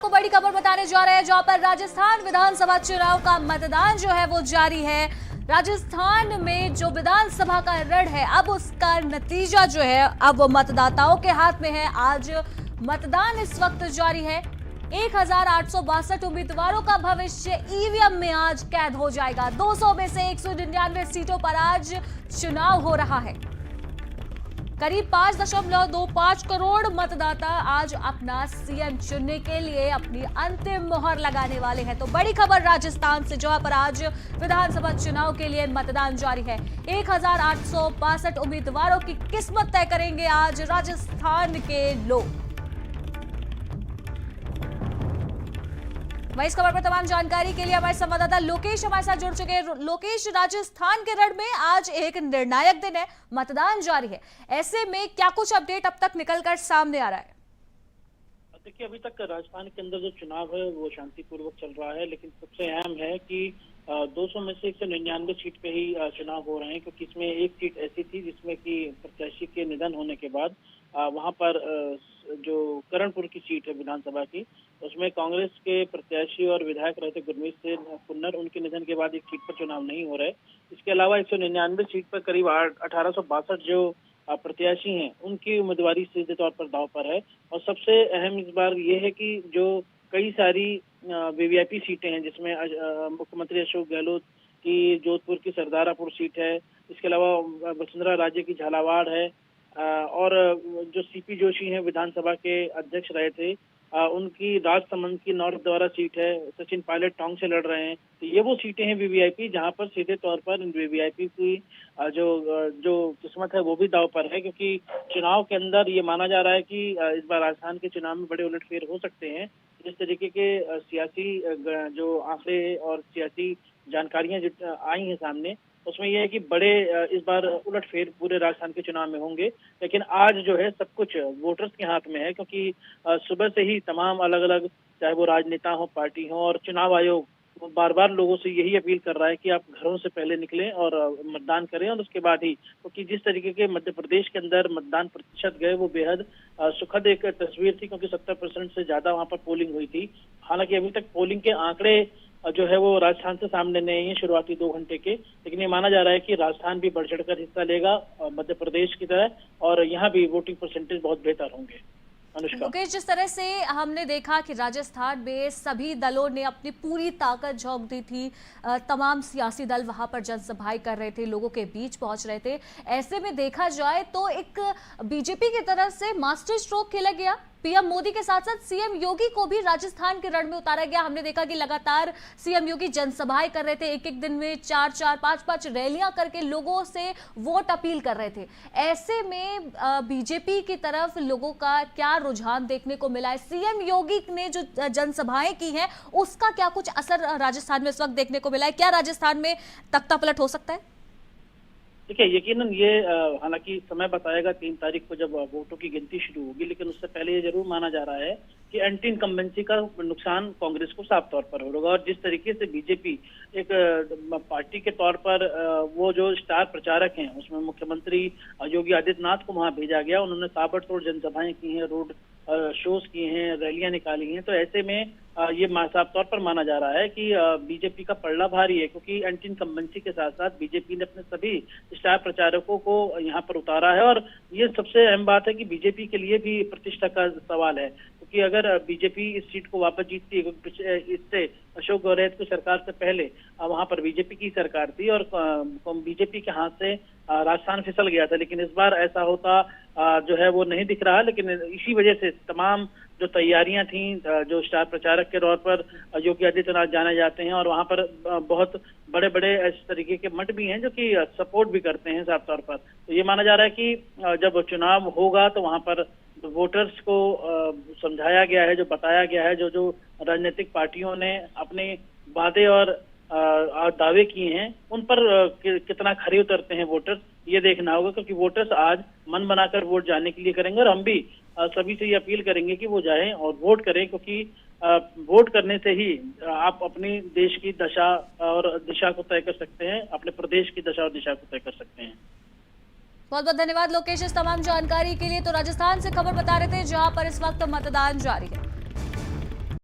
को बड़ी खबर बताने जा रहे हैं जहां पर राजस्थान विधानसभा चुनाव का मतदान जो है वो जारी है। राजस्थान में जो विधानसभा का रण है अब उसका नतीजा जो है अब मतदाताओं के हाथ में है। आज मतदान इस वक्त जारी है। 1862 उम्मीदवारों का भविष्य ईवीएम में आज कैद हो जाएगा। 200 में से 199 सीटों पर आज चुनाव हो रहा है। करीब 5.25 करोड़ मतदाता आज अपना सीएम चुनने के लिए अपनी अंतिम मोहर लगाने वाले हैं। तो बड़ी खबर राजस्थान से जहां पर आज विधानसभा चुनाव के लिए मतदान जारी है। 1862 उम्मीदवारों की किस्मत तय करेंगे आज राजस्थान के लोग। वहीं इस खबर पर तमाम जानकारी के लिए हमारे संवाददाता लोकेश हमारे साथ जुड़ चुके हैं। लोकेश, राजस्थान के रण में आज एक निर्णायक दिन है, मतदान जारी है, ऐसे में क्या कुछ अपडेट अब तक निकलकर सामने आ रहा है? देखिए, अभी तक राजस्थान के अंदर जो चुनाव है वो शांतिपूर्वक चल रहा है, लेकिन सबसे अहम है कि 200 में से 199 सीट पे ही चुनाव हो रहे हैं, क्योंकि इसमें एक सीट ऐसी थी जिसमें कि प्रत्याशी के निधन होने के बाद वहां पर जो करणपुर की सीट है विधानसभा की, उसमें कांग्रेस के प्रत्याशी और विधायक रहे थे गुरमीत सिंह कुन्नर, उनके निधन के बाद एक सीट पर चुनाव नहीं हो रहा है। इसके अलावा 199 सीट पर करीब 1862 जो प्रत्याशी हैं उनकी उम्मीदवारी सीधे तौर पर दांव पर है। और सबसे अहम इस बार ये है कि जो कई सारी वीवीआईपी सीटें हैं, जिसमें मुख्यमंत्री अशोक गहलोत की जोधपुर की सरदारापुर सीट है, इसके अलावा वसुंधरा राजे की झालावाड़ है, और जो सीपी जोशी हैं विधानसभा के अध्यक्ष रहे थे, उनकी राजसमंद की नॉर्थ द्वारा सीट है, सचिन पायलट टोंक से लड़ रहे हैं। तो ये वो सीटें हैं वीवीआईपी जहां पर सीधे तौर पर इन वीवीआईपी की जो किस्मत है वो भी दांव पर है, क्योंकि चुनाव के अंदर ये माना जा रहा है कि इस बार राजस्थान के चुनाव में बड़े उलटफेर हो सकते हैं। जिस तरीके के सियासी जो आंकड़े और सियासी जानकारियां आई हैं सामने, उसमें यह है कि बड़े इस बार उलटफेर पूरे राजस्थान के चुनाव में होंगे। लेकिन आज जो है सब कुछ वोटर्स के हाथ में है, क्योंकि सुबह से ही तमाम अलग अलग, चाहे वो राजनेता हो, पार्टी हो, और चुनाव आयोग बार बार लोगों से यही अपील कर रहा है कि आप घरों से पहले निकलें और मतदान करें, और उसके बाद ही, क्योंकि जिस तरीके के मध्य प्रदेश के अंदर मतदान प्रतिशत गए वो बेहद सुखद एक तस्वीर थी, क्योंकि 70% से ज्यादा वहां पर पोलिंग हुई थी। हालांकि अभी तक पोलिंग के आंकड़े जो है वो राजस्थान से सामने नहीं है शुरुआती 2 घंटे के, लेकिन ये माना जा रहा है कि राजस्थान भी बढ़ चढ़कर हिस्सा लेगा मध्य प्रदेश की तरह, और यहाँ भी वोटिंग परसेंटेज बहुत बेहतर होंगे। अनुष्का, मुकेश, जिस तरह से हमने देखा कि राजस्थान में सभी दलों ने अपनी पूरी ताकत झोंक दी थी, तमाम सियासी दल वहां पर जनसभाएं कर रहे थे, लोगों के बीच पहुंच रहे थे, ऐसे में देखा जाए तो एक बीजेपी की तरफ से मास्टर स्ट्रोक खेला गया। पीएम मोदी के साथ साथ सीएम योगी को भी राजस्थान के रण में उतारा गया। हमने देखा कि लगातार सीएम योगी जनसभाएं कर रहे थे, एक दिन में 4-4, 5-5 रैलियां करके लोगों से वोट अपील कर रहे थे। ऐसे में बीजेपी की तरफ लोगों का क्या रुझान देखने को मिला है? सीएम योगी ने जो जनसभाएं की हैं उसका क्या कुछ असर राजस्थान में इस वक्त देखने को मिला है? क्या राजस्थान में तख्ता पलट हो सकता है? देखिए, यकीनन ये हालांकि समय बताएगा 3 तारीख को जब वोटों की गिनती शुरू होगी, लेकिन उससे पहले ये जरूर माना जा रहा है कि एंटी इनकम्बेंसी का नुकसान कांग्रेस को साफ तौर पर होगा। और जिस तरीके से बीजेपी एक पार्टी के तौर पर वो जो स्टार प्रचारक हैं, उसमें मुख्यमंत्री योगी आदित्यनाथ को वहां भेजा गया, उन्होंने ताबड़तोड़ जनसभाएं की हैं, रोड शोज किए हैं, रैलियां निकाली हैं। तो ऐसे में ये साफ तौर पर माना जा रहा है कि बीजेपी का पलड़ा भारी है, क्योंकि एंटी इनकम्बेंसी के साथ साथ बीजेपी ने अपने सभी स्टार प्रचारकों को यहाँ पर उतारा है। और ये सबसे अहम बात है कि बीजेपी के लिए भी प्रतिष्ठा का सवाल है, क्योंकि अगर बीजेपी इस सीट को वापस जीतती है, इससे अशोक गहलोत की सरकार से पहले वहां पर बीजेपी की सरकार थी और बीजेपी के हाथ से राजस्थान फिसल गया था, लेकिन इस बार ऐसा होता जो है वो नहीं दिख रहा। लेकिन इसी वजह से तमाम जो तैयारियां थी, जो स्टार प्रचारक के तौर पर योगी आदित्यनाथ जाने जाते हैं, और वहां पर बहुत बड़े बड़े इस तरीके के मठ भी हैं जो कि सपोर्ट भी करते हैं साफ तौर पर। तो ये माना जा रहा है कि जब चुनाव होगा तो वहां पर वोटर्स को समझाया गया है, जो बताया गया है, जो राजनीतिक पार्टियों ने अपने वादे और दावे किए हैं, उन पर कितना खरे उतरते हैं वोटर्स, ये देखना होगा। क्योंकि वोटर्स आज मन बनाकर वोट जाने के लिए करेंगे, और हम भी सभी से ये अपील करेंगे कि वो जाएं और वोट करें, क्योंकि वोट करने से ही आप अपनी देश की दशा और दिशा को तय कर सकते हैं, अपने प्रदेश की दशा और दिशा को तय कर सकते हैं। बहुत बहुत धन्यवाद लोकेश इस तमाम जानकारी के लिए। तो राजस्थान से खबर बता रहे थे जहां पर इस वक्त मतदान जारी है।